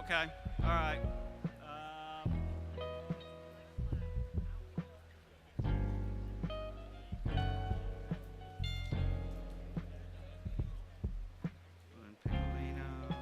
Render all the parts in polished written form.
Okay. All right. Blue Piccolino.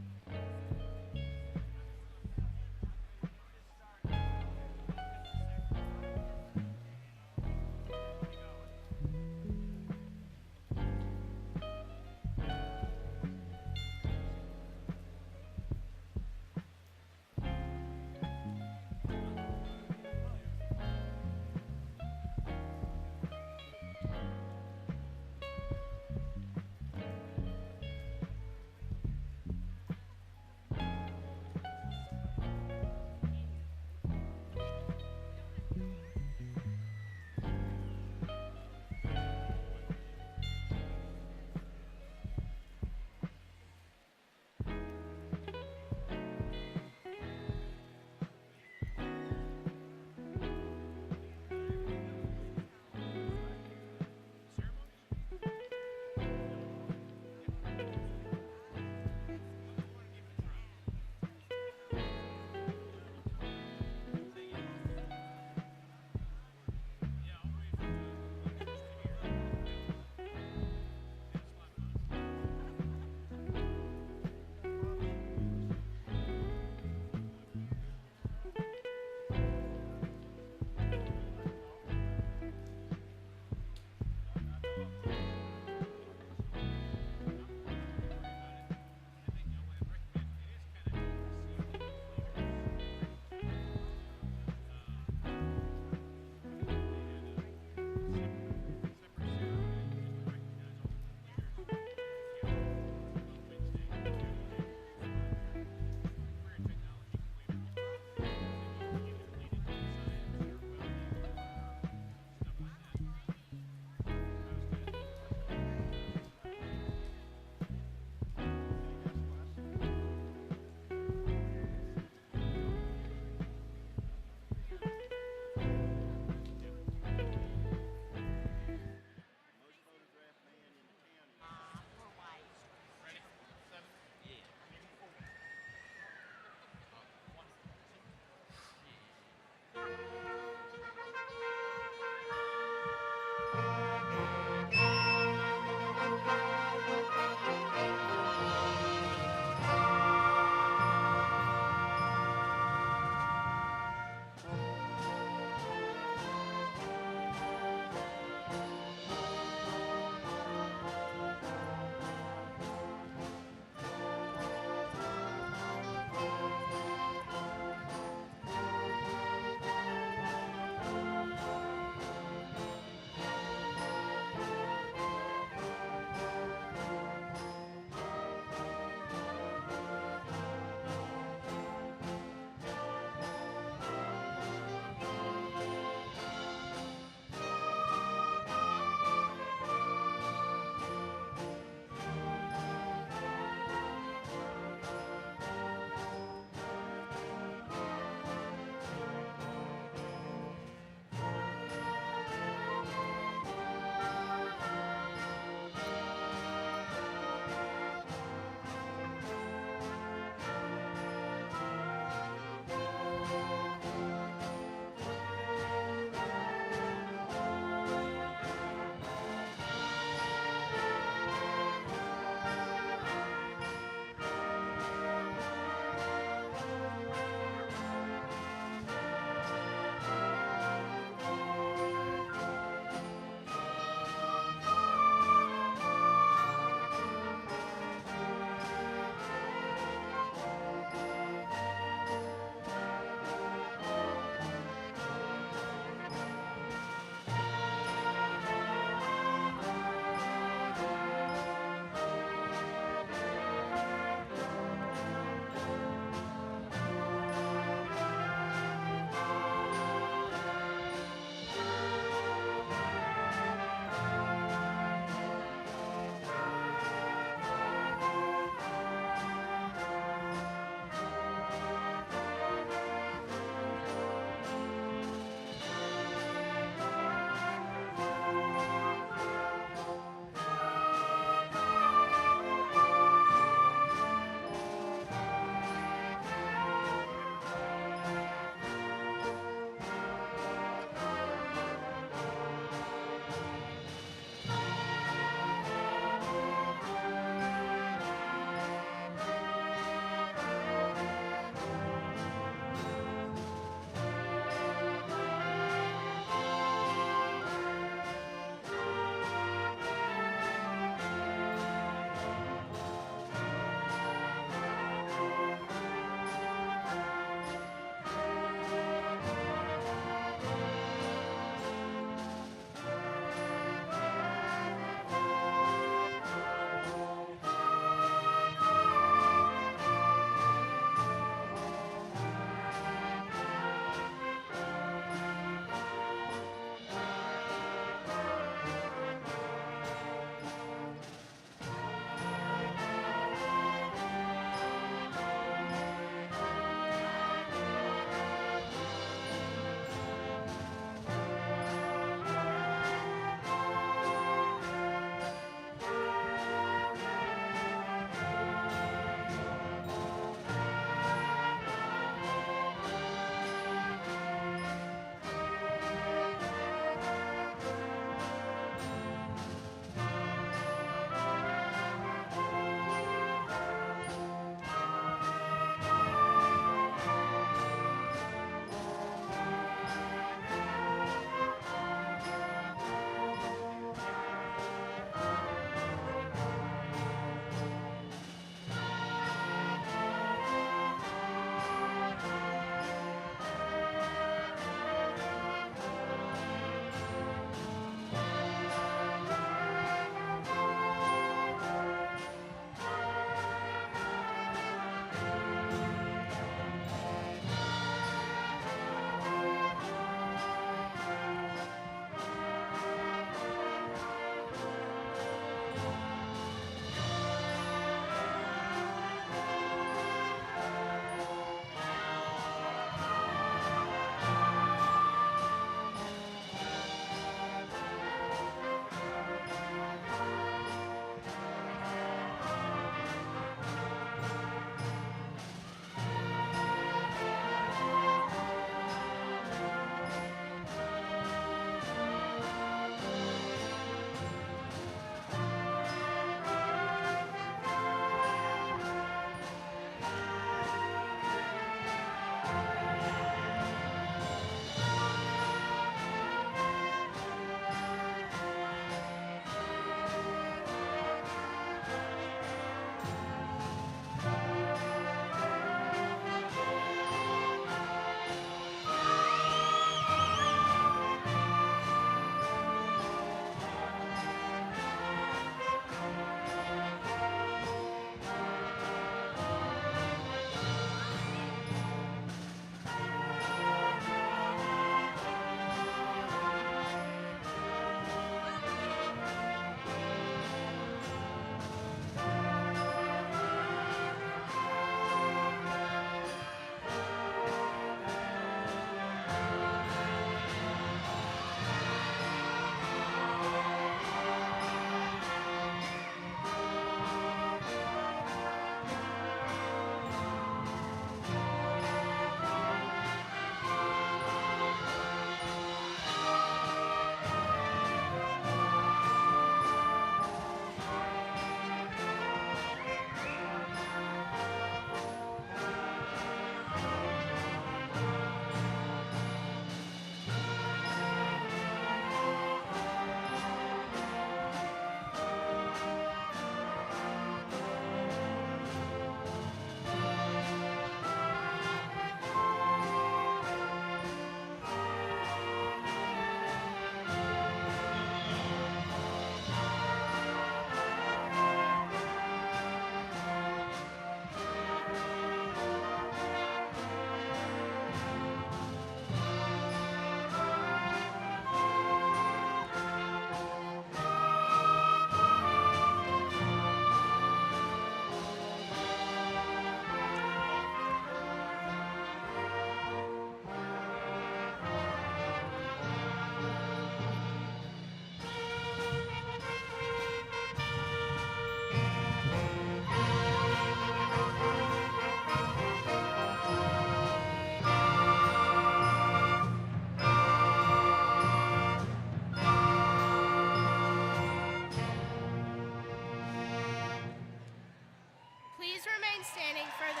standing for the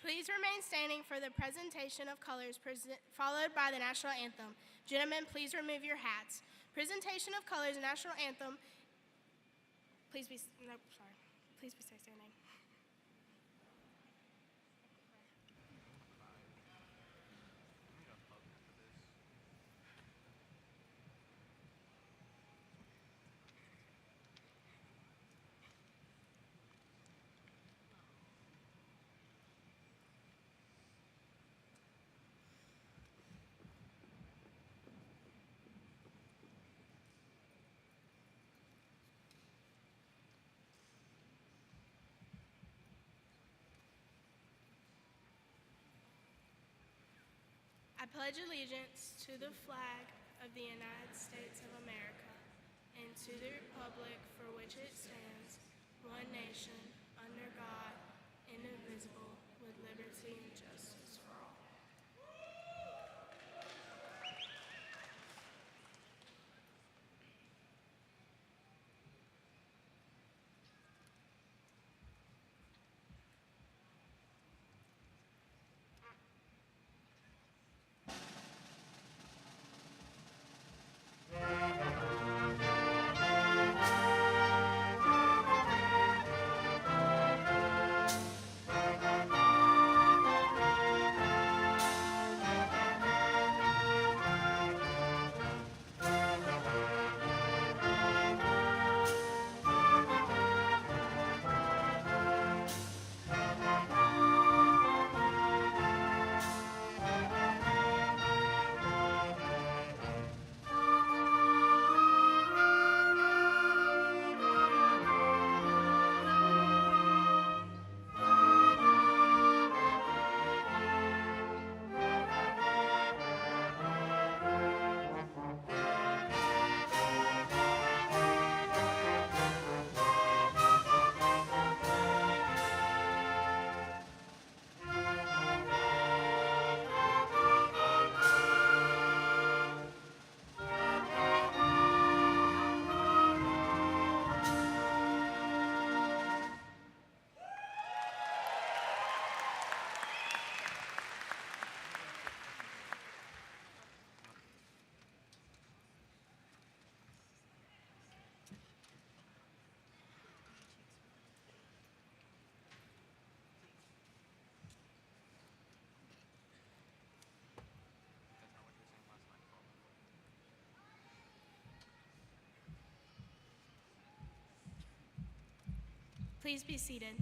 Please remain standing for the presentation of colors followed by the national anthem. Gentlemen, please remove your hats. Presentation of colors and national anthem. Please be standing. I pledge allegiance to the flag of the United States of America and to the republic for which it stands, one nation, under God, indivisible, with liberty and justice for all. Please be seated.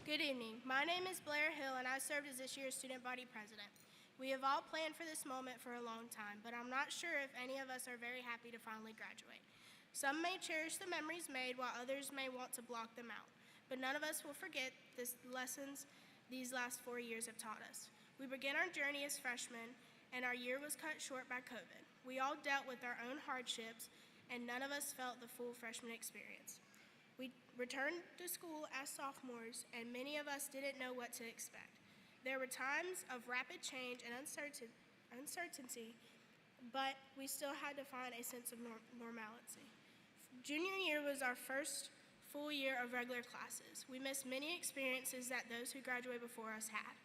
Good evening. My name is Blair Hill, and I served as this year's student body president. We have all planned for this moment for a long time, but I'm not sure if any of us are very happy to finally graduate. Some may cherish the memories made, while others may want to block them out. But none of us will forget the lessons these last 4 years have taught us. We began our journey as freshmen, and our year was cut short by COVID. We all dealt with our own hardships, and none of us felt the full freshman experience. We returned to school as sophomores, and many of us didn't know what to expect. There were times of rapid change and uncertainty, but we still had to find a sense of normalcy. Junior year was our first full year of regular classes. We missed many experiences that those who graduated before us had,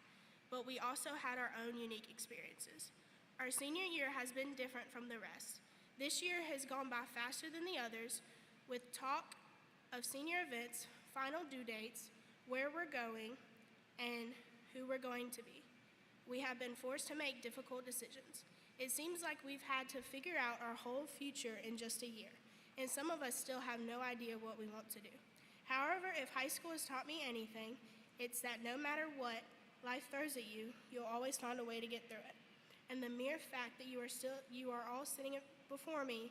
but we also had our own unique experiences. Our senior year has been different from the rest. This year has gone by faster than the others, with talk of senior events, final due dates, where we're going, and who we're going to be. We have been forced to make difficult decisions. It seems like we've had to figure out our whole future in just a year, and some of us still have no idea what we want to do. However, if high school has taught me anything, it's that no matter what life throws at you, you'll always find a way to get through it. And the mere fact that you are all sitting before me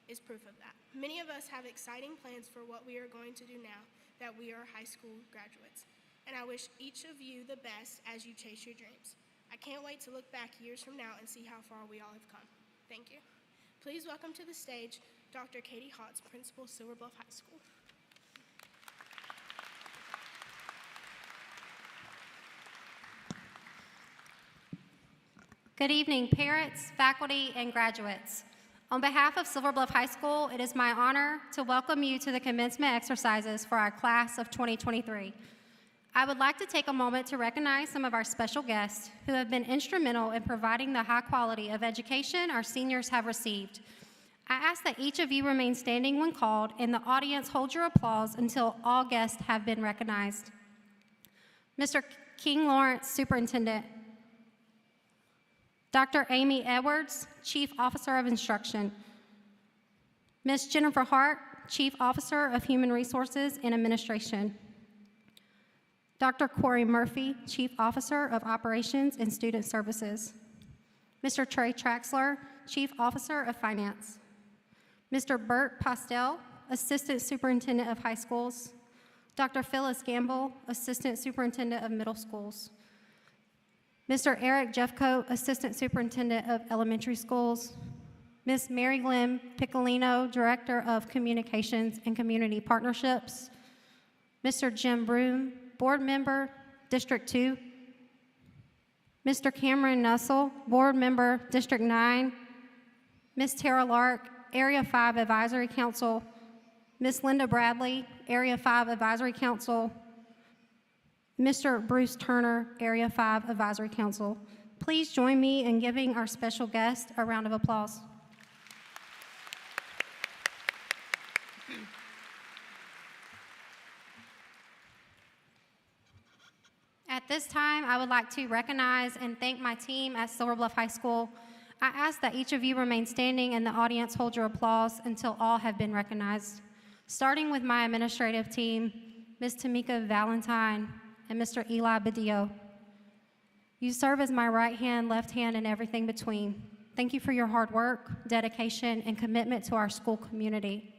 is proof of that. Many of us have exciting plans for what we are going to do now that we are high school graduates. And I wish each of you the best as you chase your dreams. I can't wait to look back years from now and see how far we all have come. Thank you. Please welcome to the stage Dr. Katie Hotz, Principal, Silver Bluff High School. Good evening, parents, faculty, and graduates. On behalf of Silver Bluff High School, it is my honor to welcome you to the commencement exercises for our class of 2023. I would like to take a moment to recognize some of our special guests who have been instrumental in providing the high quality of education our seniors have received. I ask that each of you remain standing when called and the audience hold your applause until all guests have been recognized. Mr. King Lawrence, Superintendent. Dr. Amy Edwards, Chief Officer of Instruction. Ms. Jennifer Hart, Chief Officer of Human Resources and Administration. Dr. Corey Murphy, Chief Officer of Operations and Student Services. Mr. Trey Traxler, Chief Officer of Finance. Mr. Bert Postel, Assistant Superintendent of High Schools. Dr. Phyllis Gamble, Assistant Superintendent of Middle Schools. Mr. Eric Jeffcoat, Assistant Superintendent of Elementary Schools. Ms. Mary Glenn Piccolino, Director of Communications and Community Partnerships. Mr. Jim Broom, Board Member, District 2. Mr. Cameron Nussel, Board Member, District 9. Ms. Tara Lark, Area 5 Advisory Council. Ms. Linda Bradley, Area 5 Advisory Council. Mr. Bruce Turner, Area 5 Advisory Council. Please join me in giving our special guest a round of applause. At this time, I would like to recognize and thank my team at Silver Bluff High School. I ask that each of you remain standing and the audience hold your applause until all have been recognized. Starting with my administrative team, Ms. Tamika Valentine and Mr. Eli Badillo. You serve as my right hand, left hand, and everything between. Thank you for your hard work, dedication, and commitment to our school community.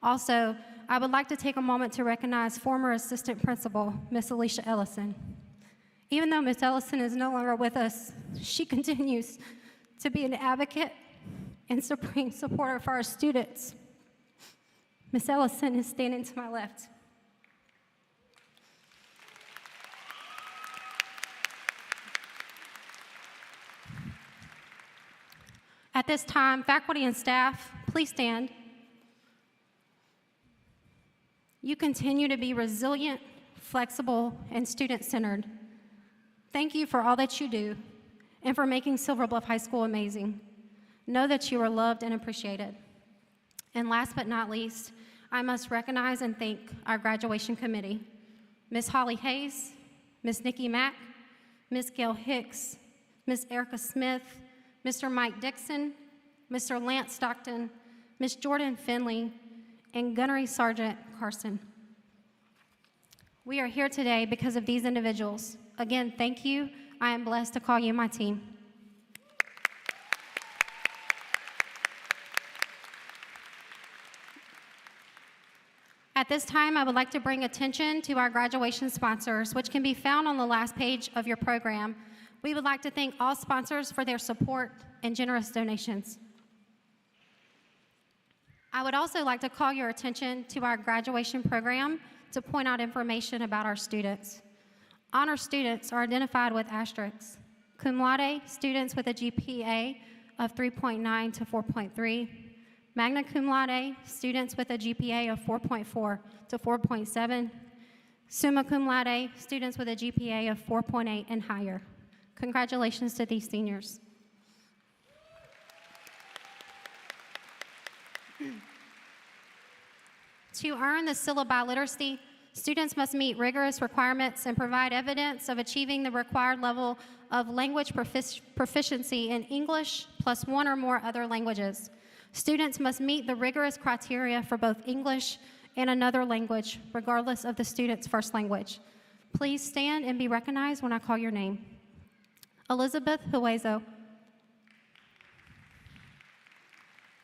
Also, I would like to take a moment to recognize former assistant principal, Ms. Alicia Ellison. Even though Ms. Ellison is no longer with us, she continues to be an advocate and supreme supporter for our students. Ms. Ellison is standing to my left. At this time, faculty and staff, please stand. You continue to be resilient, flexible, and student-centered. Thank you for all that you do and for making Silver Bluff High School amazing. Know that you are loved and appreciated. And last but not least, I must recognize and thank our graduation committee, Ms. Holly Hayes, Ms. Nikki Mack, Ms. Gail Hicks, Ms. Erica Smith, Mr. Mike Dixon, Mr. Lance Stockton, Ms. Jordan Finley, and Gunnery Sergeant Carson. We are here today because of these individuals. Again, thank you. I am blessed to call you my team. At this time, I would like to bring attention to our graduation sponsors, which can be found on the last page of your program. We would like to thank all sponsors for their support and generous donations. I would also like to call your attention to our graduation program to point out information about our students. Honor students are identified with asterisks. Cum laude students with a GPA of 3.9 to 4.3. Magna cum laude students with a GPA of 4.4 to 4.7. Summa cum laude students with a GPA of 4.8 and higher. Congratulations to these seniors. To earn the syllabi literacy, students must meet rigorous requirements and provide evidence of achieving the required level of language proficiency in English plus one or more other languages. Students must meet the rigorous criteria for both English and another language, regardless of the student's first language. Please stand and be recognized when I call your name. Elizabeth Huezo.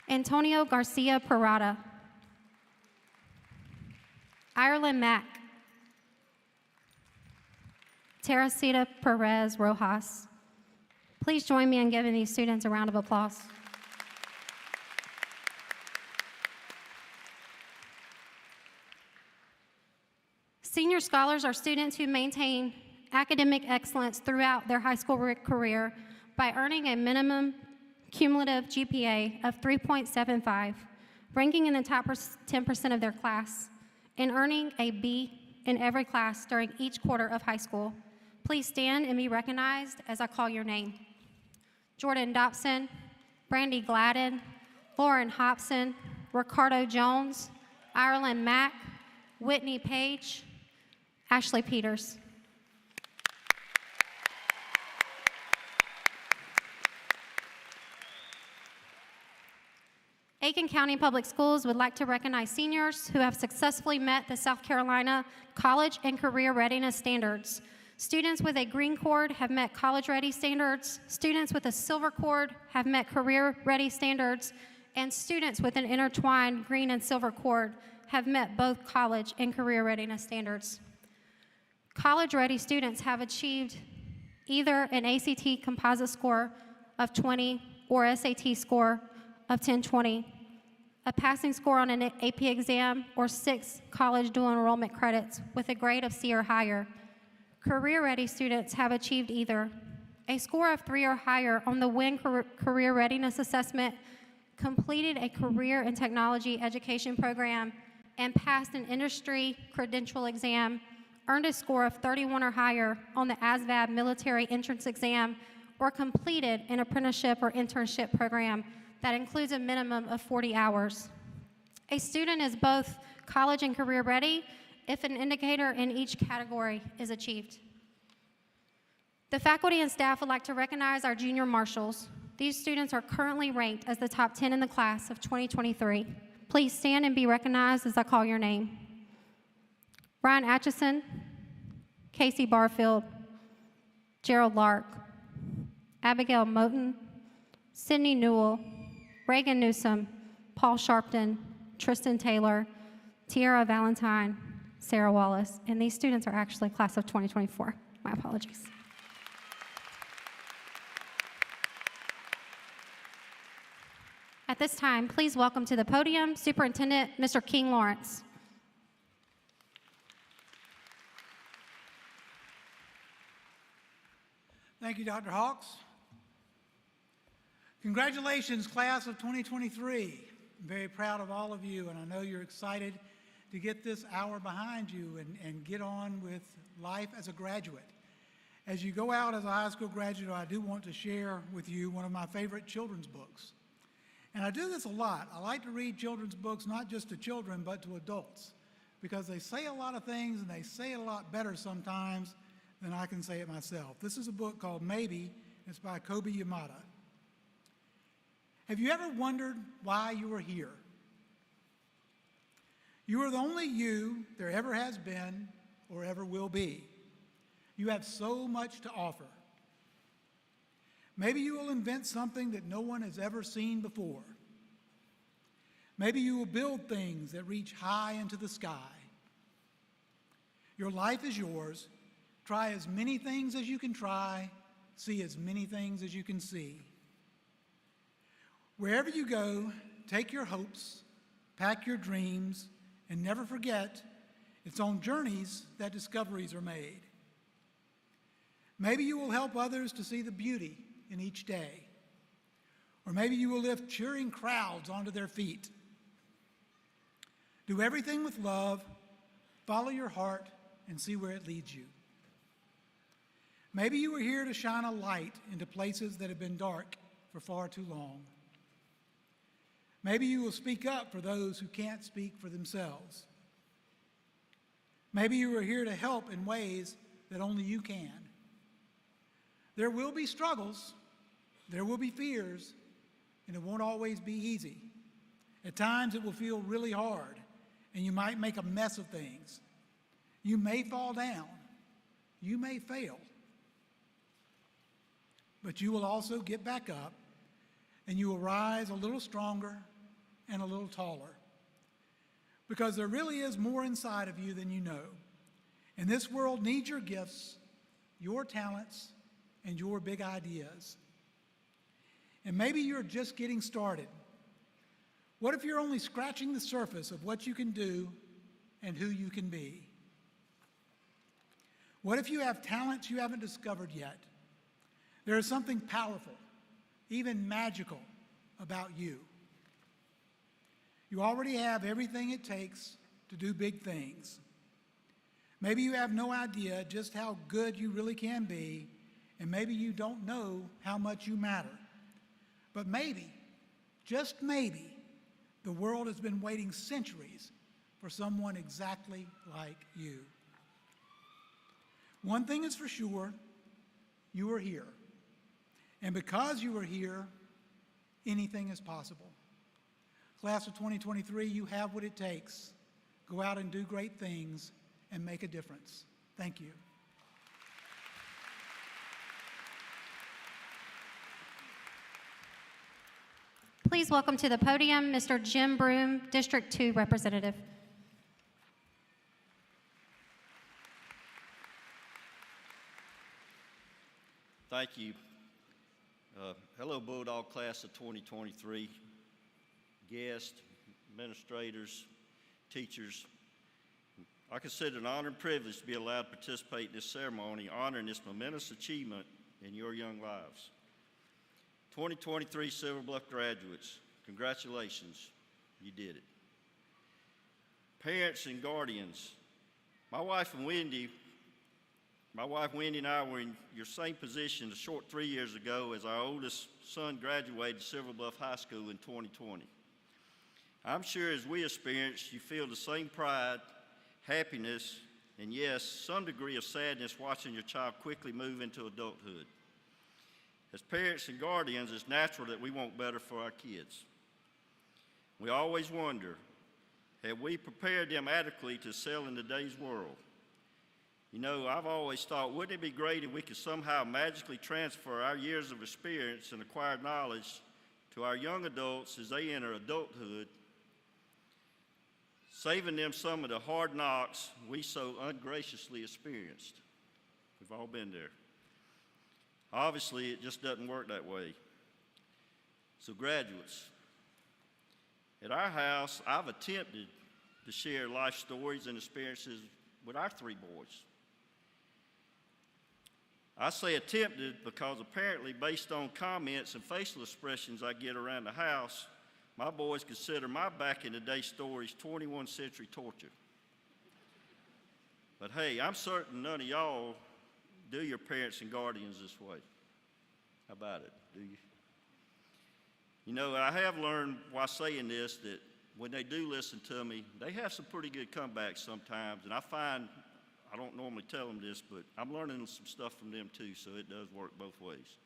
Antonio Garcia Parada. Ireland Mack. Teresita Perez Rojas. Please join me in giving these students a round of applause. Senior scholars are students who maintain academic excellence throughout their high school career by earning a minimum cumulative GPA of 3.75, ranking in the top 10% of their class, and earning a B in every class during each quarter of high school. Please stand and be recognized as I call your name. Jordan Dobson, Brandy Gladden, Lauren Hobson, Ricardo Jones, Ireland Mack, Whitney Page, Ashley Peters. Aiken County Public Schools would like to recognize seniors who have successfully met the South Carolina College and Career Readiness Standards. Students with a green cord have met College Ready standards, students with a silver cord have met Career Ready standards, and students with an intertwined green and silver cord have met both College and Career Readiness standards. College Ready students have achieved either an ACT composite score of 20 or SAT score of 1020, a passing score on an AP exam, or 6 college dual enrollment credits with a grade of C or higher. Career-ready students have achieved either a score of 3 or higher on the WIN Career Readiness Assessment, completed a career and technology education program, and passed an industry credential exam, earned a score of 31 or higher on the ASVAB military entrance exam, or completed an apprenticeship or internship program that includes a minimum of 40 hours. A student is both college and career ready if an indicator in each category is achieved. The faculty and staff would like to recognize our junior marshals. These students are currently ranked as the top 10 in the class of 2023. Please stand and be recognized as I call your name. Brian Atchison, Casey Barfield, Gerald Lark, Abigail Moten, Sydney Newell, Reagan Newsom, Paul Sharpton, Tristan Taylor, Tiara Valentine, Sarah Wallace, and these students are actually class of 2024. My apologies. At this time, please welcome to the podium Superintendent Mr. King Lawrence. Thank you, Dr. Hawks. Congratulations, class of 2023. I'm very proud of all of you, and I know you're excited to get this hour behind you and get on with life as a graduate. As you go out as a high school graduate, I do want to share with you one of my favorite children's books. And I do this a lot. I like to read children's books, not just to children, but to adults, because they say a lot of things and they say it a lot better sometimes than I can say it myself. This is a book called Maybe. It's by Kobe Yamada. Have you ever wondered why you are here? You are the only you there ever has been or ever will be. You have so much to offer. Maybe you will invent something that no one has ever seen before. Maybe you will build things that reach high into the sky. Your life is yours. Try as many things as you can try. See as many things as you can see. Wherever you go, take your hopes, pack your dreams, and never forget it's on journeys that discoveries are made. Maybe you will help others to see the beauty in each day. Or maybe you will lift cheering crowds onto their feet. Do everything with love, follow your heart, and see where it leads you. Maybe you are here to shine a light into places that have been dark for far too long. Maybe you will speak up for those who can't speak for themselves. Maybe you are here to help in ways that only you can. There will be struggles, there will be fears, and it won't always be easy. At times it will feel really hard, and you might make a mess of things. You may fall down, you may fail, but you will also get back up, and you will rise a little stronger and a little taller, because there really is more inside of you than you know. And this world needs your gifts, your talents, and your big ideas. And maybe you're just getting started. What if you're only scratching the surface of what you can do and who you can be? What if you have talents you haven't discovered yet? There is something powerful, even magical, about you. You already have everything it takes to do big things. Maybe you have no idea just how good you really can be, and maybe you don't know how much you matter. But maybe, just maybe, the world has been waiting centuries for someone exactly like you. One thing is for sure, you are here. And because you are here, anything is possible. Class of 2023, you have what it takes. Go out and do great things and make a difference. Thank you. Please welcome to the podium Mr. Jim Broom, District 2 Representative. Thank you. Hello, Bulldog Class of 2023, guests, administrators, teachers. I consider it an honor and privilege to be allowed to participate in this ceremony, honoring this momentous achievement in your young lives. 2023 Silver Bluff graduates, congratulations, you did it. Parents and guardians, my wife Wendy and I were in your same position a short 3 years ago as our oldest son graduated Silver Bluff High School in 2020. I'm sure as we experienced, you feel the same pride, happiness, and yes, some degree of sadness watching your child quickly move into adulthood. As parents and guardians, it's natural that we want better for our kids. We always wonder, have we prepared them adequately to excel in today's world? You know, I've always thought, wouldn't it be great if we could somehow magically transfer our years of experience and acquired knowledge to our young adults as they enter adulthood, saving them some of the hard knocks we so ungraciously experienced. We've all been there. Obviously, it just doesn't work that way. So graduates, at our house, I've attempted to share life stories and experiences with our three boys. I say attempted because apparently based on comments and facial expressions I get around the house, my boys consider my back in the day stories 21st century torture. But hey, I'm certain none of y'all do your parents and guardians this way. How about it? Do you? You know, I have learned while saying this that when they do listen to me, they have some pretty good comebacks sometimes, and I find, I don't normally tell them this, but I'm learning some stuff from them too, so it does work both ways.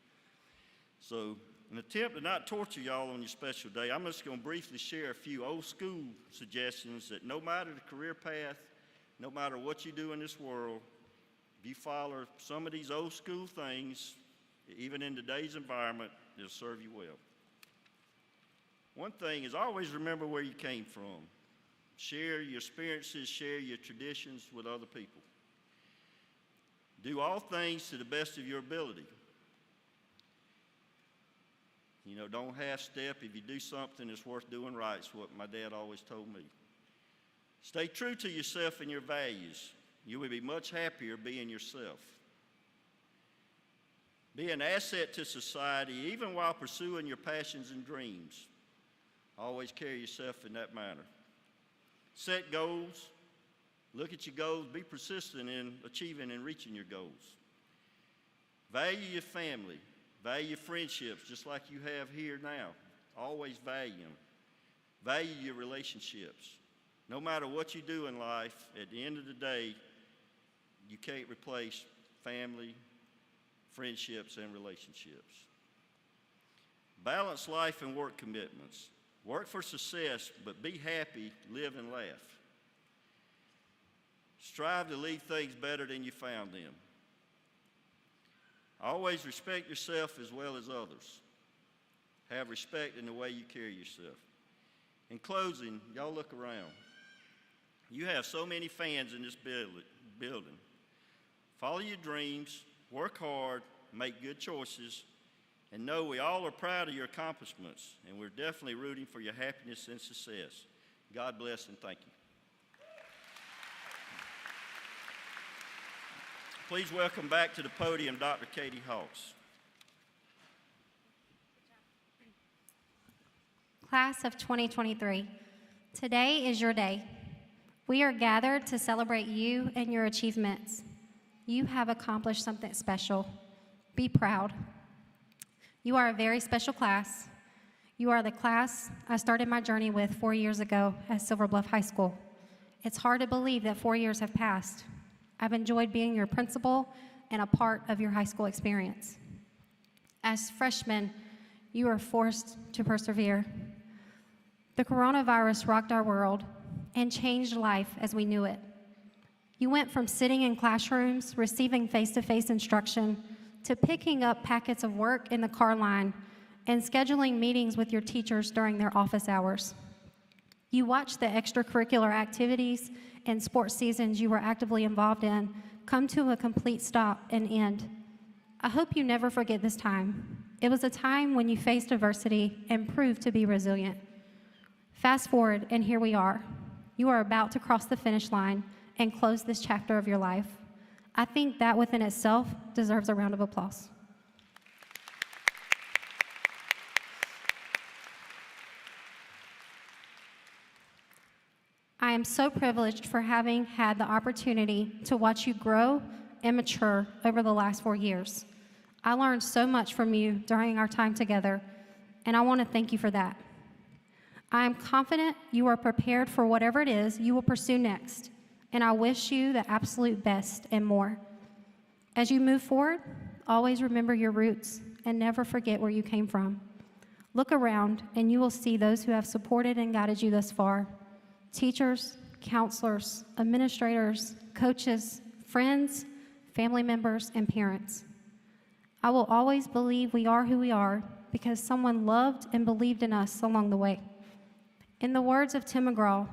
So, in an attempt to not torture y'all on your special day, I'm just going to briefly share a few old school suggestions that no matter the career path, no matter what you do in this world, if you follow some of these old school things, even in today's environment, it'll serve you well. One thing is always remember where you came from. Share your experiences, share your traditions with other people. Do all things to the best of your ability. You know, don't half-step. If you do something, it's worth doing right. It's what my dad always told me. Stay true to yourself and your values. You will be much happier being yourself. Be an asset to society, even while pursuing your passions and dreams. Always carry yourself in that manner. Set goals. Look at your goals. Be persistent in achieving and reaching your goals. Value your family. Value friendships, just like you have here now. Always value them. Value your relationships. No matter what you do in life, at the end of the day, you can't replace family, friendships, and relationships. Balance life and work commitments. Work for success, but be happy, live and laugh. Strive to leave things better than you found them. Always respect yourself as well as others. Have respect in the way you carry yourself. In closing, y'all look around. You have so many fans in this building. Follow your dreams, work hard, make good choices, and know we all are proud of your accomplishments, and we're definitely rooting for your happiness and success. God bless and thank you. Please welcome back to the podium Dr. Katie Hawks. Class of 2023, today is your day. We are gathered to celebrate you and your achievements. You have accomplished something special. Be proud. You are a very special class. You are the class I started my journey with 4 years ago at Silver Bluff High School. It's hard to believe that 4 years have passed. I've enjoyed being your principal and a part of your high school experience. As freshmen, you are forced to persevere. The coronavirus rocked our world and changed life as we knew it. You went from sitting in classrooms, receiving face-to-face instruction, to picking up packets of work in the car line and scheduling meetings with your teachers during their office hours. You watched the extracurricular activities and sports seasons you were actively involved in come to a complete stop and end. I hope you never forget this time. It was a time when you faced adversity and proved to be resilient. Fast forward, and here we are. You are about to cross the finish line and close this chapter of your life. I think that within itself deserves a round of applause. I am so privileged for having had the opportunity to watch you grow and mature over the last 4 years. I learned so much from you during our time together, and I want to thank you for that. I am confident you are prepared for whatever it is you will pursue next, and I wish you the absolute best and more. As you move forward, always remember your roots and never forget where you came from. Look around, and you will see those who have supported and guided you thus far. Teachers, counselors, administrators, coaches, friends, family members, and parents. I will always believe we are who we are because someone loved and believed in us along the way. In the words of Tim McGraw,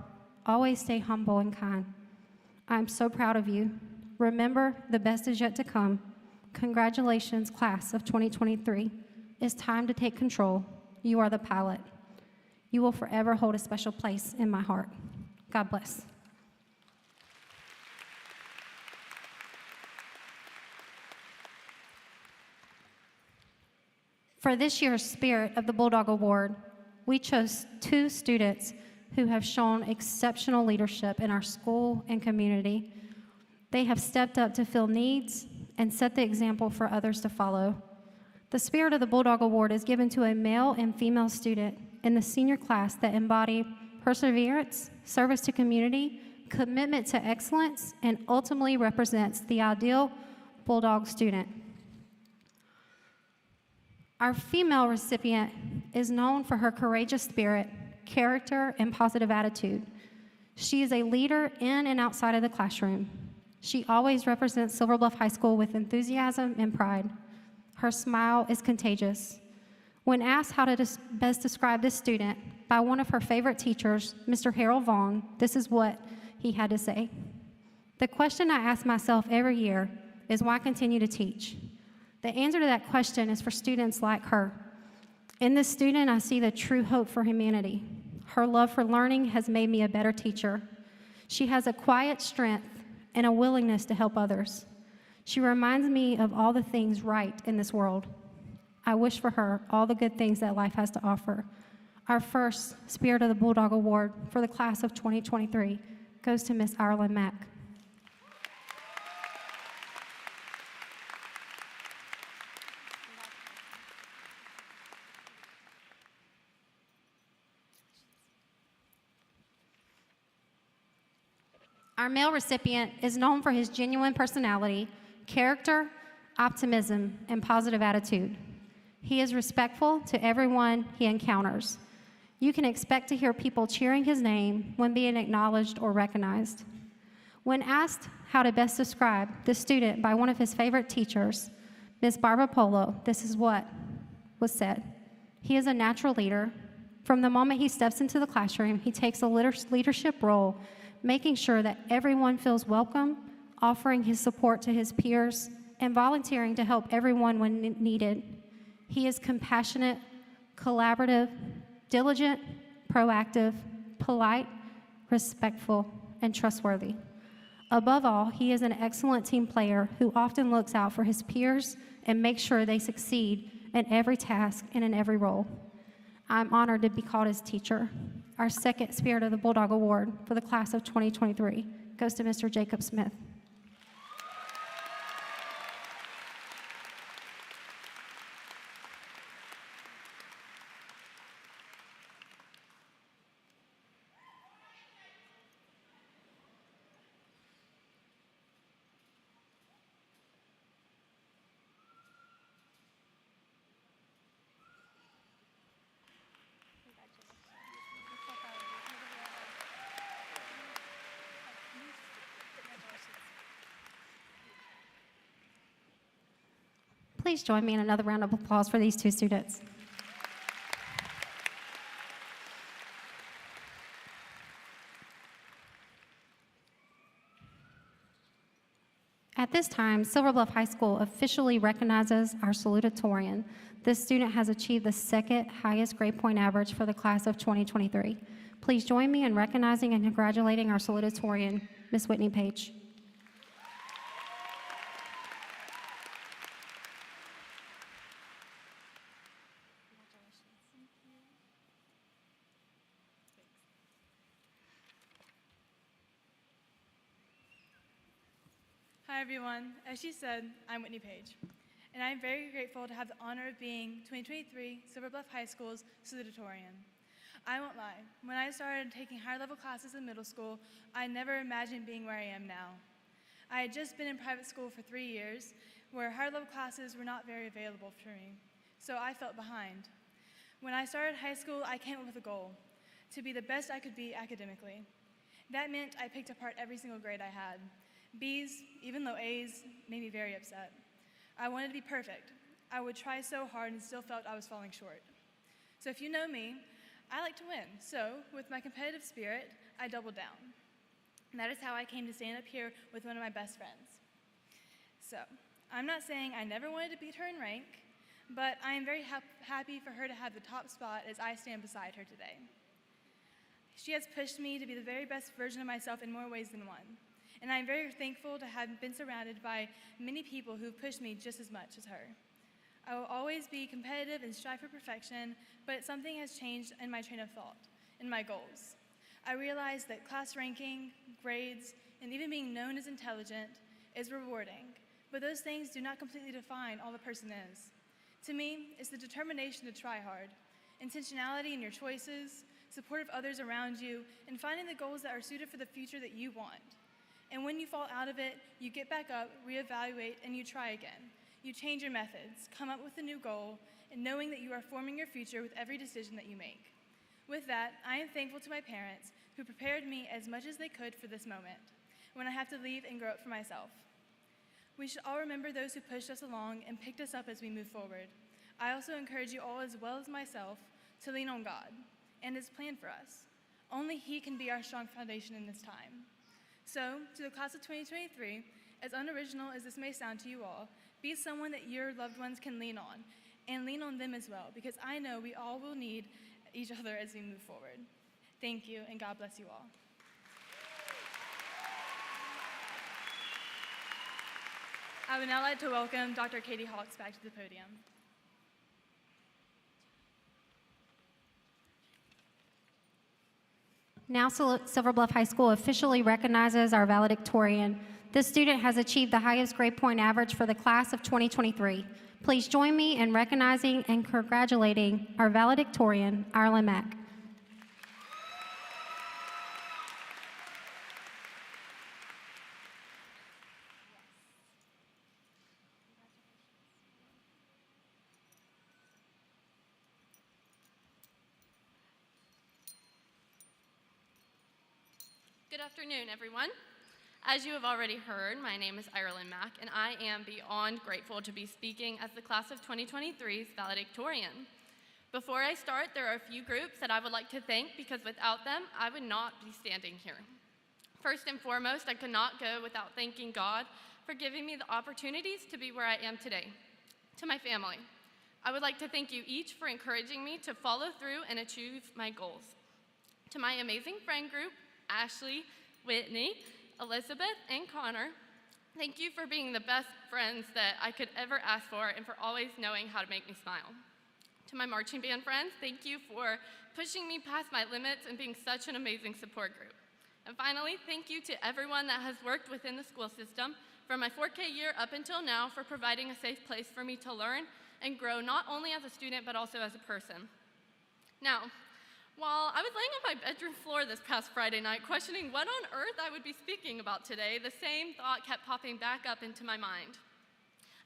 always stay humble and kind. I am so proud of you. Remember, the best is yet to come. Congratulations, class of 2023. It's time to take control. You are the pilot. You will forever hold a special place in my heart. God bless. For this year's Spirit of the Bulldog Award, we chose 2 students who have shown exceptional leadership in our school and community. They have stepped up to fill needs and set the example for others to follow. The Spirit of the Bulldog Award is given to a male and female student in the senior class that embody perseverance, service to community, commitment to excellence, and ultimately represents the ideal Bulldog student. Our female recipient is known for her courageous spirit, character, and positive attitude. She is a leader in and outside of the classroom. She always represents Silver Bluff High School with enthusiasm and pride. Her smile is contagious. When asked how to best describe this student by one of her favorite teachers, Mr. Harold Vaughn, this is what he had to say. The question I ask myself every year is why continue to teach? The answer to that question is for students like her. In this student, I see the true hope for humanity. Her love for learning has made me a better teacher. She has a quiet strength and a willingness to help others. She reminds me of all the things right in this world. I wish for her all the good things that life has to offer. Our first Spirit of the Bulldog Award for the class of 2023 goes to Miss Ireland Mack. Our male recipient is known for his genuine personality, character, optimism, and positive attitude. He is respectful to everyone he encounters. You can expect to hear people cheering his name when being acknowledged or recognized. When asked how to best describe this student by one of his favorite teachers, Ms. Barbara Polo, this is what was said. He is a natural leader. From the moment he steps into the classroom, he takes a leadership role, making sure that everyone feels welcome, offering his support to his peers, and volunteering to help everyone when needed. He is compassionate, collaborative, diligent, proactive, polite, respectful, and trustworthy. Above all, he is an excellent team player who often looks out for his peers and makes sure they succeed in every task and in every role. I'm honored to be called his teacher. Our second Spirit of the Bulldog Award for the class of 2023 goes to Mr. Jacob Smith. Please join me in another round of applause for these two students. At this time, Silver Bluff High School officially recognizes our salutatorian. This student has achieved the second highest grade point average for the class of 2023. Please join me in recognizing and congratulating our salutatorian, Ms. Whitney Page. Hi everyone, as she said, I'm Whitney Page, and I'm very grateful to have the honor of being 2023 Silver Bluff High School's salutatorian. I won't lie, when I started taking higher level classes in middle school, I never imagined being where I am now. I had just been in private school for 3 years, where higher level classes were not very available for me, so I felt behind. When I started high school, I came up with a goal, to be the best I could be academically. That meant I picked apart every single grade I had. B's, even low A's, made me very upset. I wanted to be perfect. I would try so hard and still felt I was falling short. So if you know me, I like to win. So with my competitive spirit, I doubled down. And that is how I came to stand up here with one of my best friends. So I'm not saying I never wanted to beat her in rank, but I am very happy for her to have the top spot as I stand beside her today. She has pushed me to be the very best version of myself in more ways than one. And I'm very thankful to have been surrounded by many people who've pushed me just as much as her. I will always be competitive and strive for perfection, but something has changed in my train of thought, in my goals. I realized that class ranking, grades, and even being known as intelligent is rewarding, but those things do not completely define all the person is. To me, it's the determination to try hard, intentionality in your choices, support of others around you, and finding the goals that are suited for the future that you want. And when you fall out of it, you get back up, reevaluate, and you try again. You change your methods, come up with a new goal, and knowing that you are forming your future with every decision that you make. With that, I am thankful to my parents who prepared me as much as they could for this moment, when I have to leave and grow up for myself. We should all remember those who pushed us along and picked us up as we move forward. I also encourage you all, as well as myself, to lean on God and His plan for us. Only He can be our strong foundation in this time. So, to the class of 2023, as unoriginal as this may sound to you all, be someone that your loved ones can lean on, and lean on them as well, because I know we all will need each other as we move forward. Thank you, and God bless you all. I would now like to welcome Dr. Katie Hawks back to the podium. Now Silver Bluff High School officially recognizes our valedictorian. This student has achieved the highest grade point average for the class of 2023. Please join me in recognizing and congratulating our valedictorian, Ireland Mack. Good afternoon, everyone. As you have already heard, my name is Ireland Mack, and I am beyond grateful to be speaking as the class of 2023's valedictorian. Before I start, there are a few groups that I would like to thank because without them, I would not be standing here. First and foremost, I could not go without thanking God for giving me the opportunities to be where I am today. To my family, I would like to thank you each for encouraging me to follow through and achieve my goals. To my amazing friend group, Ashley, Whitney, Elizabeth, and Connor, thank you for being the best friends that I could ever ask for and for always knowing how to make me smile. To To my marching band friends, thank you for pushing me past my limits and being such an amazing support group. And finally, thank you to everyone that has worked within the school system from my 4K year up until now for providing a safe place for me to learn and grow not only as a student but also as a person. Now, while I was laying on my bedroom floor this past Friday night questioning what on earth I would be speaking about today, the same thought kept popping back up into my mind.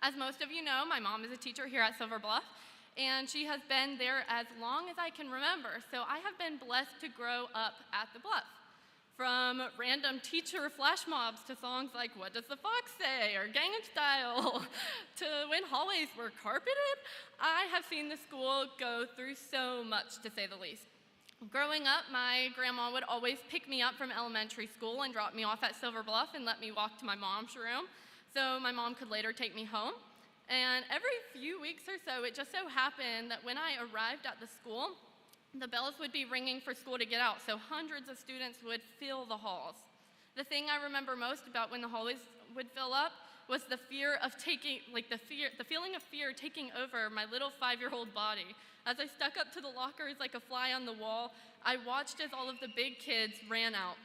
As most of you know, my mom is a teacher here at Silver Bluff, and she has been there as long as I can remember, so I have been blessed to grow up at the Bluff. From random teacher flash mobs to songs like What Does the Fox Say or Gangnam Style to when hallways were carpeted, I have seen the school go through so much, to say the least. Growing up, my grandma would always pick me up from elementary school and drop me off at Silver Bluff and let me walk to my mom's room so my mom could later take me home. And every few weeks or so, it just so happened that when I arrived at the school, the bells would be ringing for school to get out, so hundreds of students would fill the halls. The thing I remember most about when the hallways would fill up was the fear of the feeling of fear taking over my little 5-year-old body. As I stuck up to the lockers like a fly on the wall, I watched as all of the big kids ran out.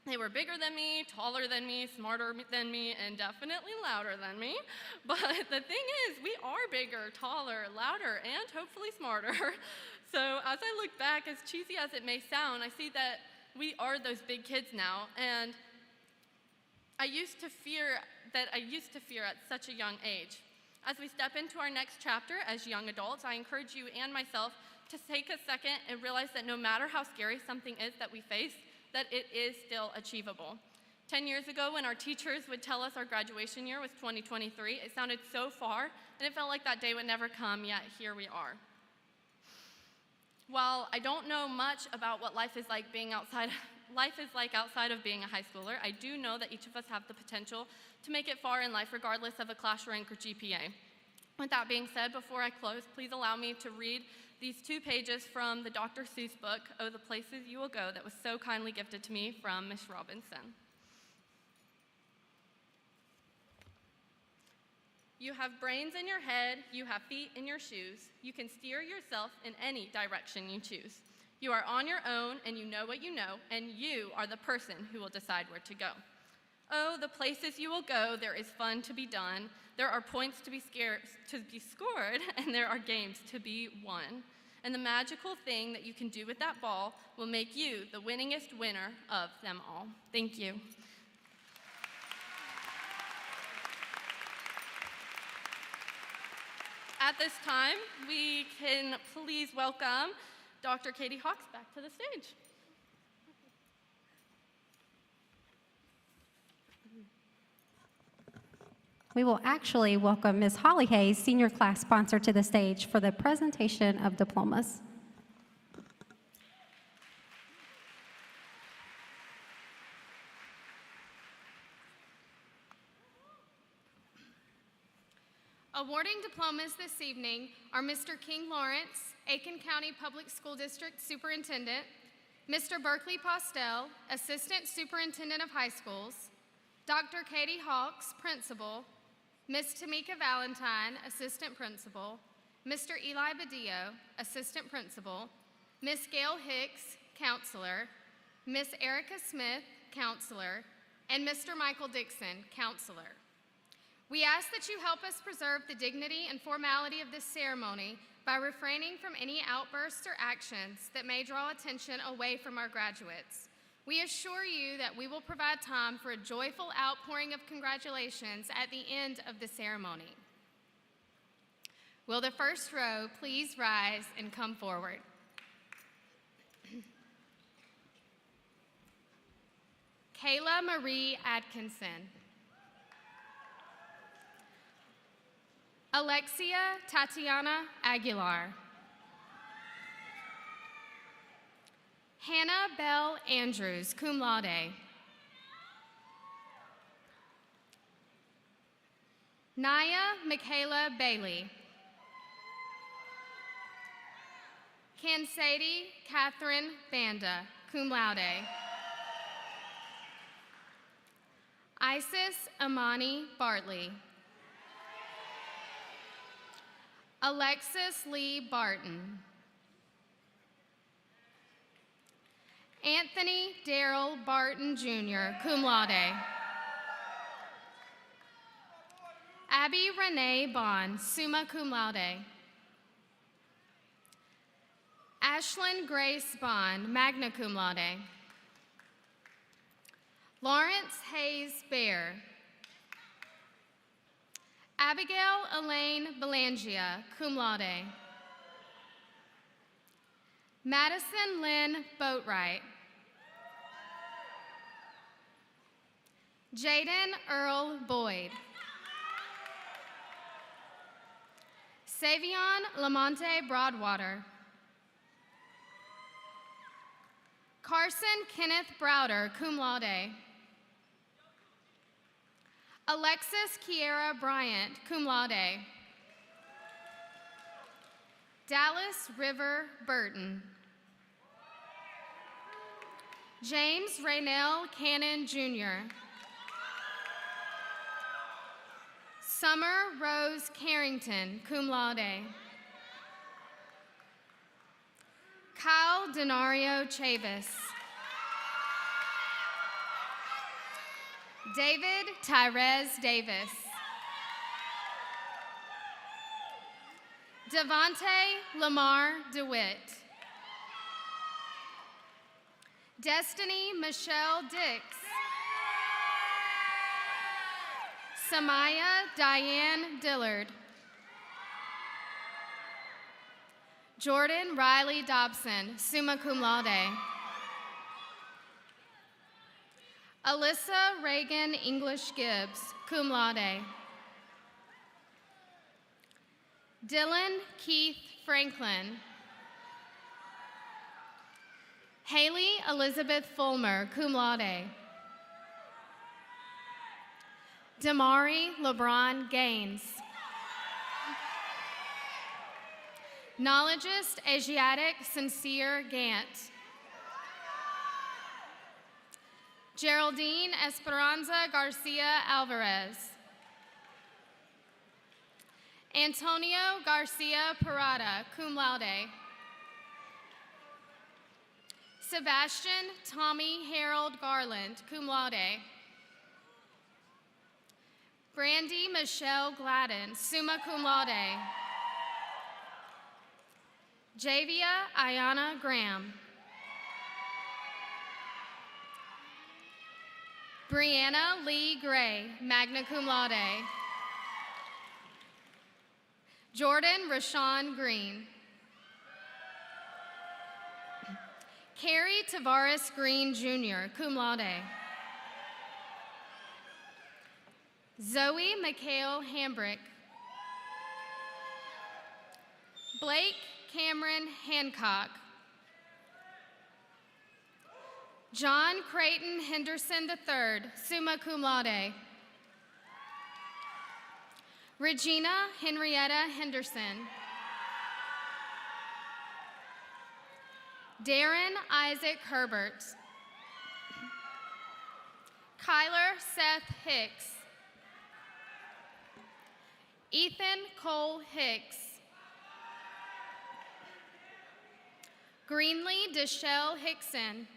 They were bigger than me, taller than me, smarter than me, and definitely louder than me. But the thing is, we are bigger, taller, louder, and hopefully smarter. So as I look back, as cheesy as it may sound, I see that we are those big kids now, and I used to fear at such a young age. As we step into our next chapter as young adults, I encourage you and myself to take a second and realize that no matter how scary something is that we face, that it is still achievable. 10 years ago, when our teachers would tell us our graduation year was 2023, it sounded so far, and it felt like that day would never come, yet here we are. While I don't know much about what life is like outside of being a high schooler, I do know that each of us have the potential to make it far in life regardless of a class rank or GPA. With that being said, before I close, please allow me to read these 2 pages from the Dr. Seuss book, Oh, the Places You Will Go, that was so kindly gifted to me from Miss Robinson. You have brains in your head, you have feet in your shoes. You can steer yourself in any direction you choose. You are on your own and you know what you know, and you are the person who will decide where to go. Oh, the places you will go, there is fun to be done. There are points to be scored, and there are games to be won. And the magical thing that you can do with that ball will make you the winningest winner of them all. Thank you. At this time, we can please welcome Dr. Katie Hawks back to the stage. We will actually welcome Ms. Holly Hayes, senior class sponsor, to the stage for the presentation of diplomas. Awarding diplomas this evening are Mr. King Lawrence, Aiken County Public School District Superintendent, Mr. Berkeley Postel, Assistant Superintendent of High Schools, Dr. Katie Hawks, Principal, Ms. Tamika Valentine, Assistant Principal, Mr. Eli Badillo, Assistant Principal, Ms. Gail Hicks, Counselor, Ms. Erica Smith, Counselor, and Mr. Michael Dixon, Counselor. We ask that you help us preserve the dignity and formality of this ceremony by refraining from any outbursts or actions that may draw attention away from our graduates. We assure you that we will provide time for a joyful outpouring of congratulations at the end of the ceremony. Will the first row please rise and come forward? Kayla Marie Atkinson. Alexia Tatiana Aguilar. Hannah Bell Andrews, cum laude. Naya Michaela Bailey. Kansadi Catherine Banda, cum laude. Isis Amani Bartley. Alexis Lee Barton. Anthony Darrell Barton Jr., cum laude. Abby Renee Bond, summa cum laude. Ashlyn Grace Bond, magna cum laude. Lawrence Hayes Bear. Abigail Elaine Belangia, cum laude. Madison Lynn Boatwright. Jaden Earl Boyd. Savion Lamonte Broadwater. Carson Kenneth Browder, cum laude. Alexis Kiera Bryant, cum laude. Dallas River Burton. James Raynell Cannon Jr. Summer Rose Carrington, cum laude. Kyle Denario Chavis. David Tyrez Davis. Devontae Lamar DeWitt. Destiny Michelle Dix. Samaya Diane Dillard. Jordan Riley Dobson, summa cum laude. Alyssa Reagan English Gibbs, cum laude. Dylan Keith Franklin. Haley Elizabeth Fulmer, cum laude. Damari LeBron Gaines. Knowledgeist Asiatic Sincere Gant. Geraldine Esperanza Garcia Alvarez. Antonio Garcia Parada, cum laude. Sebastian Tommy Harold Garland, cum laude. Brandy Michelle Gladden, summa cum laude. Javia Ayana Graham. Brianna Lee Gray, magna cum laude. Jordan Rashawn Green. Carrie Tavares Green Jr., cum laude. Zoe McHale Hambrick. Blake Cameron Hancock. John Creighton Henderson III, summa cum laude. Regina Henrietta Henderson. Darren Isaac Herbert. Kyler Seth Hicks. Ethan Cole Hicks. Greenlee Deshelle Hickson.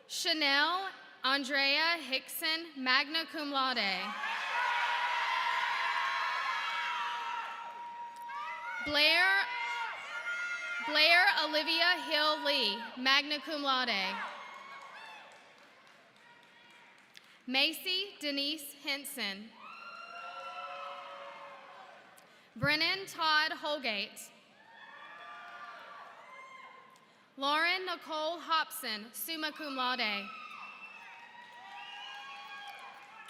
Chanel Andrea Hickson, magna cum laude. Blair Olivia Hill Lee, magna cum laude. Macy Denise Henson. Brennan Todd Holgate. Lauren Nicole Hobson, summa cum laude.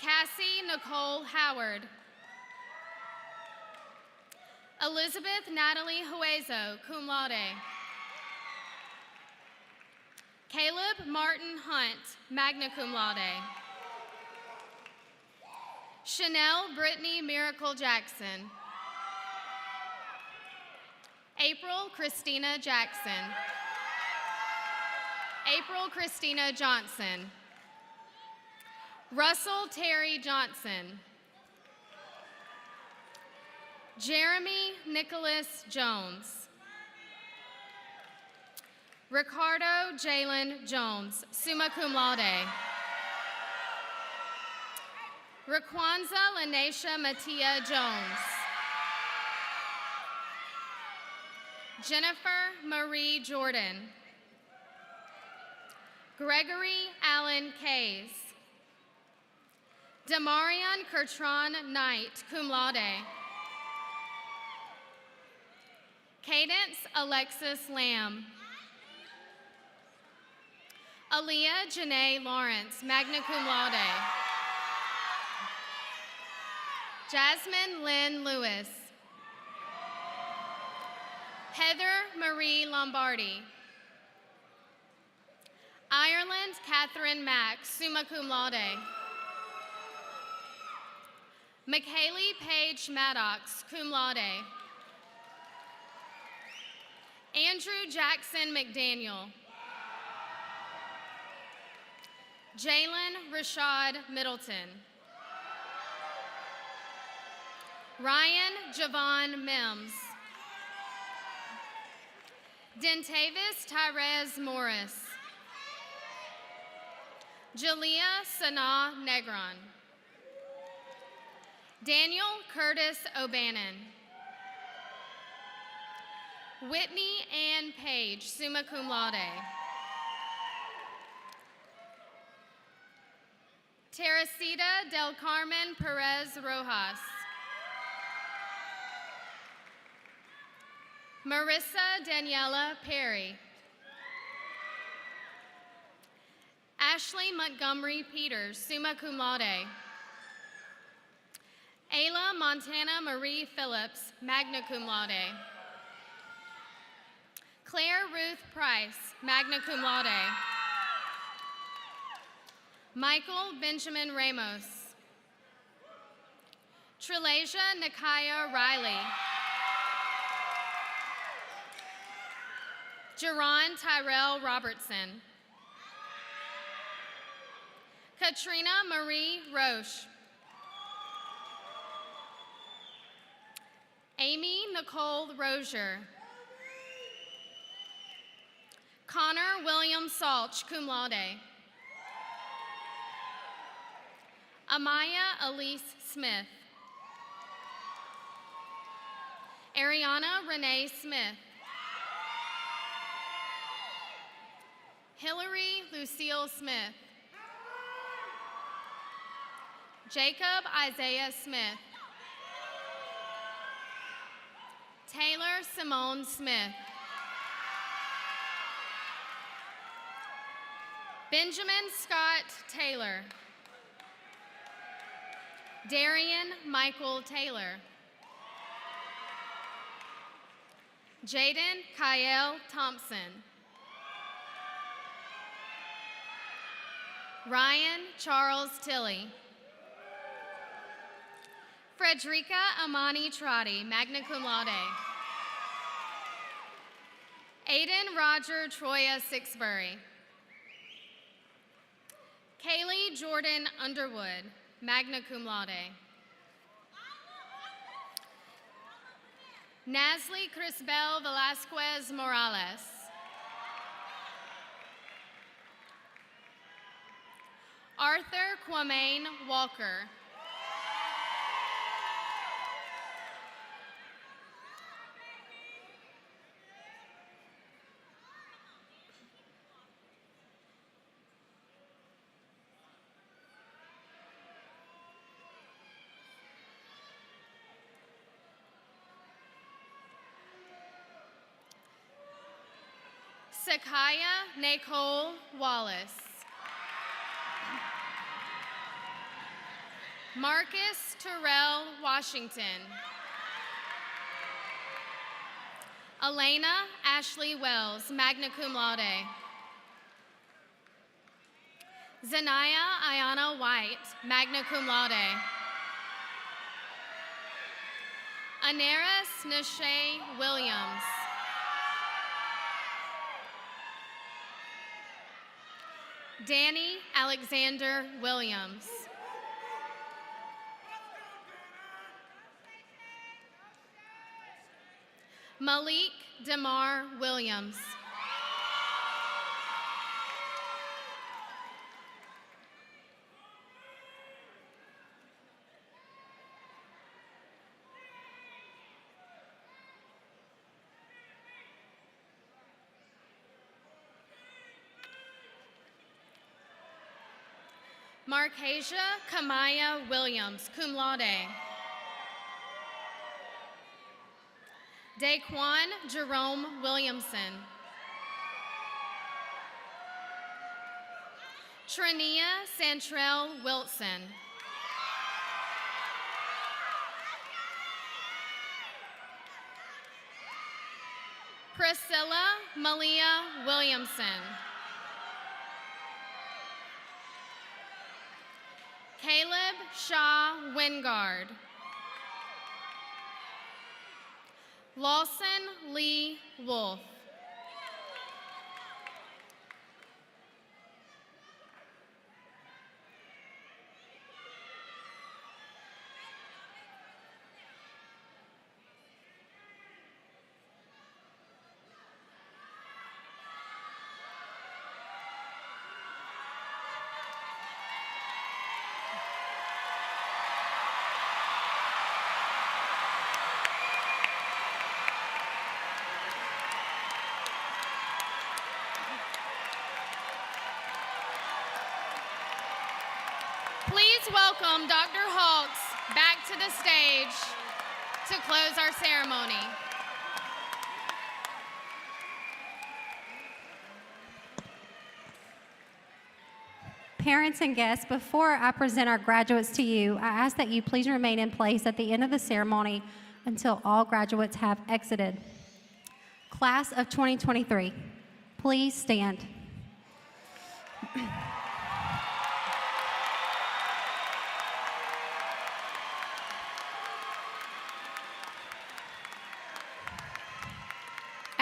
Cassie Nicole Howard. Elizabeth Natalie Huezo, cum laude. Caleb Martin Hunt, magna cum laude. Chanel Brittany Miracle Jackson. April Christina Jackson. April Christina Johnson. Russell Terry Johnson. Jeremy Nicholas Jones. Ricardo Jalen Jones, summa cum laude. Raquanza Lanesha Mattia Jones. Jennifer Marie Jordan. Gregory Allen Kays. Damarian Kertron Knight, cum laude. Cadence Alexis Lamb. Aaliyah Janae Lawrence, magna cum laude. Jasmine Lynn Lewis. Heather Marie Lombardi. Ireland Catherine Mack, summa cum laude. McKaylee Paige Maddox, cum laude. Andrew Jackson McDaniel. Jalen Rashad Middleton. Ryan Javon Mims. Dentavis Tyrez Morris. Jalea Sanaa Negron. Daniel Curtis O'Bannon. Whitney Ann Page, summa cum laude. Teresita Del Carmen Perez Rojas. Marissa Daniela Perry. Ashley Montgomery Peters, summa cum laude. Ayla Montana Marie Phillips, magna cum laude. Claire Ruth Price, magna cum laude. Michael Benjamin Ramos. Trilasia Nakaya Riley. Jerron Tyrell Robertson. Katrina Marie Roche. Amy Nicole Rozier. Connor William Salch, cum laude. Amaya Elise Smith. Ariana Renee Smith. Hillary Lucille Smith. Jacob Isaiah Smith. Taylor Simone Smith. Benjamin Scott Taylor. Darian Michael Taylor. Jaden Kyle Thompson. Ryan Charles Tilley. Frederica Amani Trotti, magna cum laude. Aiden Roger Troya Sixbury. Kaylee Jordan Underwood, magna cum laude. Nasli Crisbel Velasquez Morales. Arthur Quamaine Walker. Sakaya Nicole Wallace. Marcus Terrell Washington. Elena Ashley Wells, magna cum laude. Zanaya Ayana White, magna cum laude. Anaris Nashay Williams. Danny Alexander Williams. Malik Demar Williams. Markasia Kamaya Williams, cum laude. Daquan Jerome Williamson. Trinia Santrell Wilson. Priscilla Malia Williamson. Caleb Shaw Wingard. Lawson Lee Wolf. Please welcome Dr. Hawks back to the stage to close our ceremony. Parents and guests, before I present our graduates to you, I ask that you please remain in place at the end of the ceremony until all graduates have exited. Class of 2023, please stand.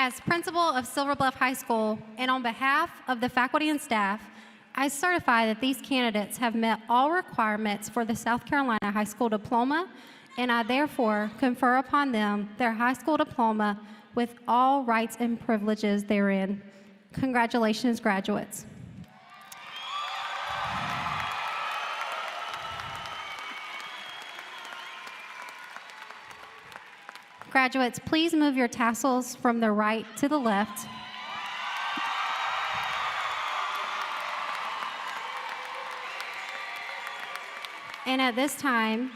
As principal of Silver Bluff High School, and on behalf of the faculty and staff, I certify that these candidates have met all requirements for the South Carolina High School Diploma, and I therefore confer upon them their high school diploma with all rights and privileges therein. Congratulations, graduates. Graduates, please move your tassels from the right to the left. And at this time,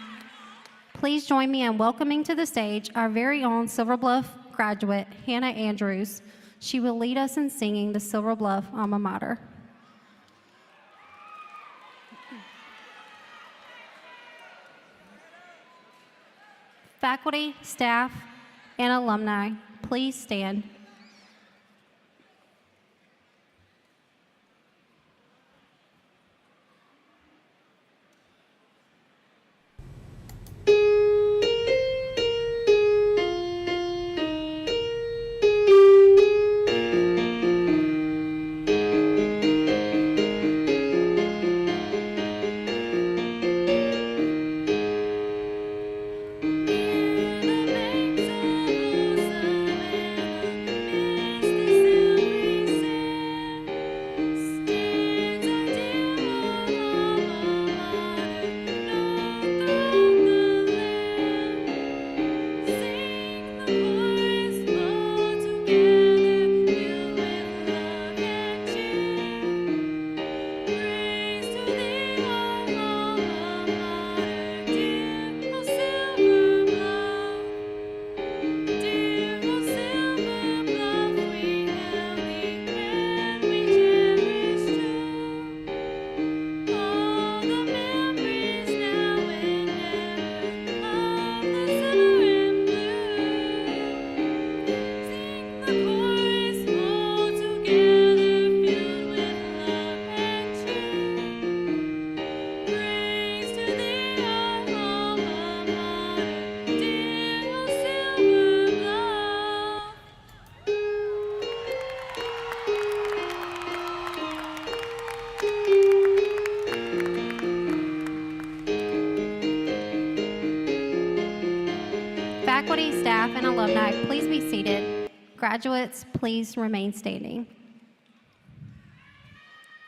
please join me in welcoming to the stage our very own Silver Bluff graduate, Hannah Andrews. She will lead us in singing the Silver Bluff alma mater. Faculty, staff, and alumni, please stand. Hear the banks of Savannah faculty, staff, and alumni, please be seated. Graduates, please remain standing.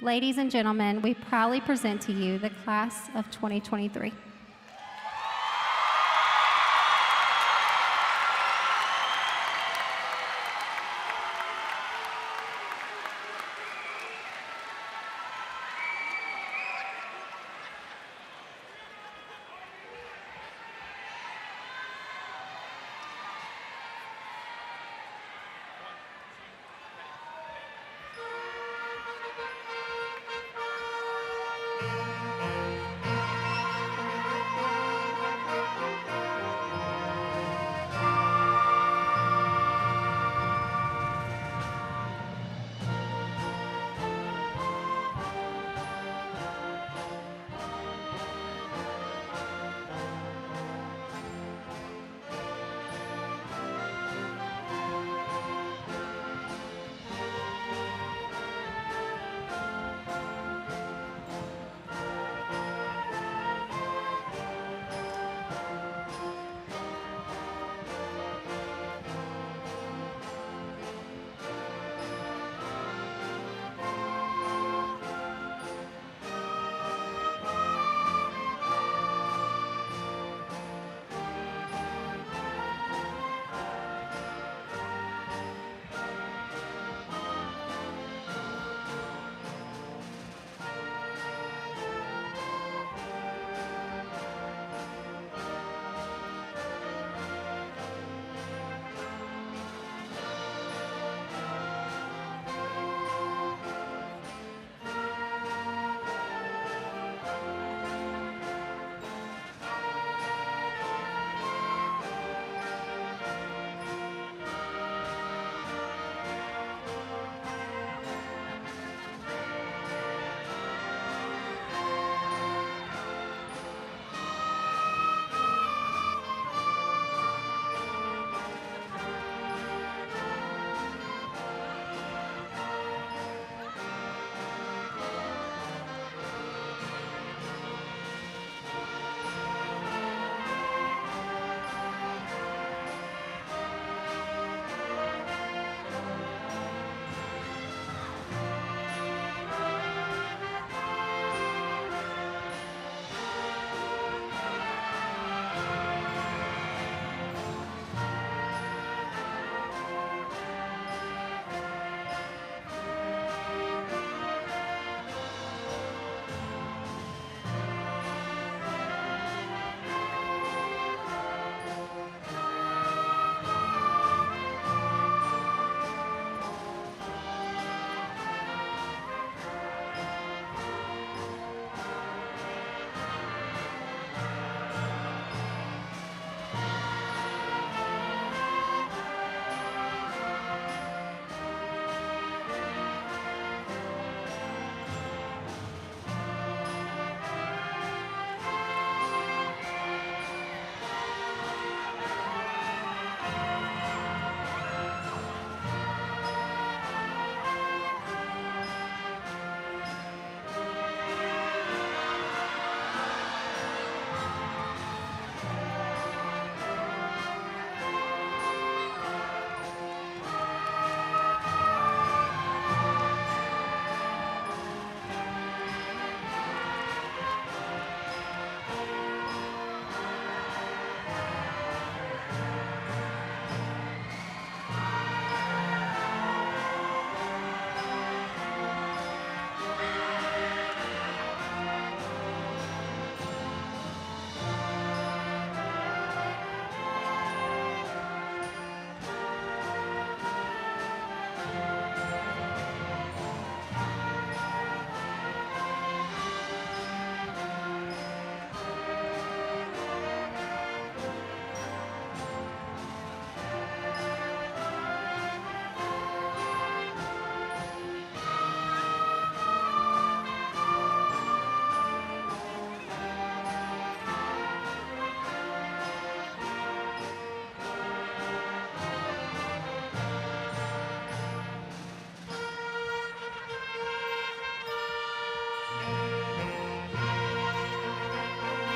Ladies and gentlemen, we proudly present to you the class of 2023.